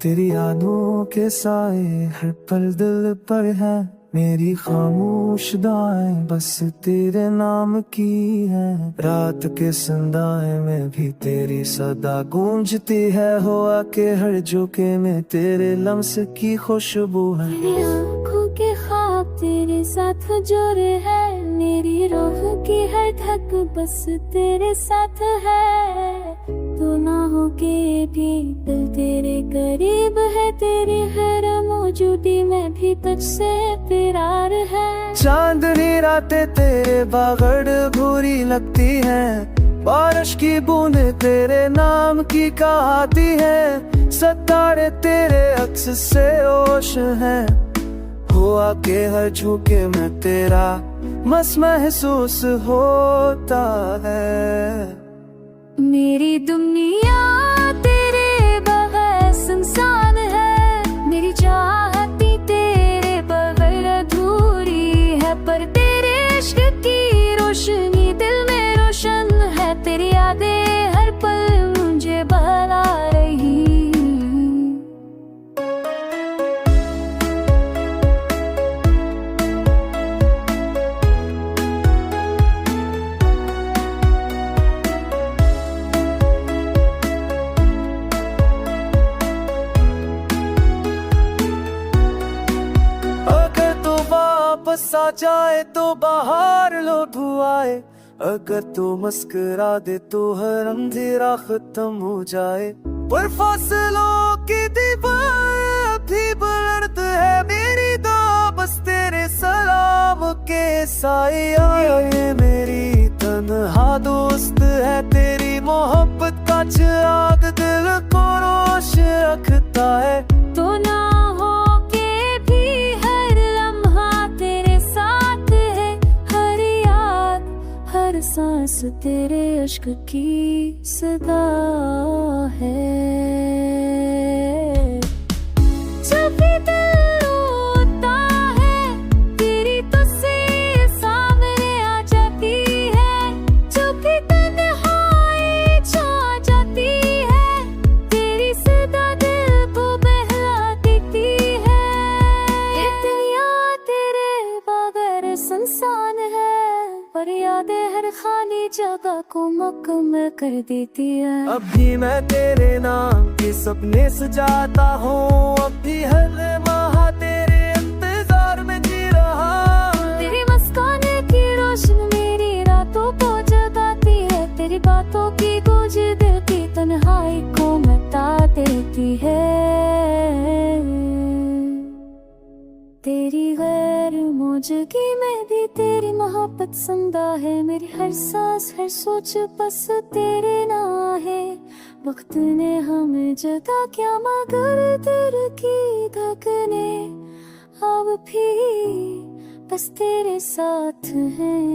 तेरी यादों के साए हर पल दिल पर है, मेरी खामोश दुआएं बस तेरे नाम की है। रात के संदाए में भी तेरी सदा गूंजती है, हुआ के हर झोंके में तेरे लम्स की खुशबू है। मेरी आँखों के ख्वाब तेरे साथ जुड़े हैं, मेरी रूह की हर धक बस तेरे साथ है। तू ना हो के भी दिल तेरे करीब है, तेरी हर मौजूदी में भी तुझसे प्यार है। चांदनी रातें तेरे बागड़ भूरी लगती हैं, बारिश की बूंदें तेरे नाम की कहाती है। सितारे तेरे अक्स से ओश हैं, हुआ के हर झोंके में तेरा मस महसूस होता है। मेरी दुनिया तेरे बगैर सुनसान है, मेरी चाहती तेरे बगैर अधूरी है। पर तेरे इश्क की रोशनी दिल में रोशन है, तेरी यादें हर पल मुझे बहला रही। वापस आ जाए तो बाहर लौट आए, अगर तू मुस्कुरा दे तो हर अंधेरा खत्म हो जाए। पर फासलों की दीवार भी बुलंद है, मेरी दुआ बस तेरे सलाम के साए आए। ये मेरी तन्हा दोस्त है, तेरी मोहब्बत का चिराग दिल को रोश रखता है। तो ना सांस तेरे इश्क की सदा है। जब भी दिल रोता है तेरी तस्वीर सामने आ जाती है, जब भी तन्हाई छा जाती है तेरी सदा दिल को बहला देती है। ये दुनिया तेरे बगैर सुनसान है, पर यादें हर खाली जगह को मुकम्मल कर देती है। अब भी मैं तेरे नाम के सपने सजाता हूँ, अब भी हर लम्हा तेरे इंतजार में जी रहा। तेरी मुस्कान की रोशनी मेरी रातों को जगाती है, तेरी बातों की गूंज दिल की तन्हाई को मिटा देती है। तेरी गैर मौजूदगी में भी तेरी मोहब्बत जिंदा है, मेरी हर सांस हर सोच बस तेरे नाम है। वक्त ने हमें जुदा किया मगर दिल की धड़कनें अब भी बस तेरे साथ हैं।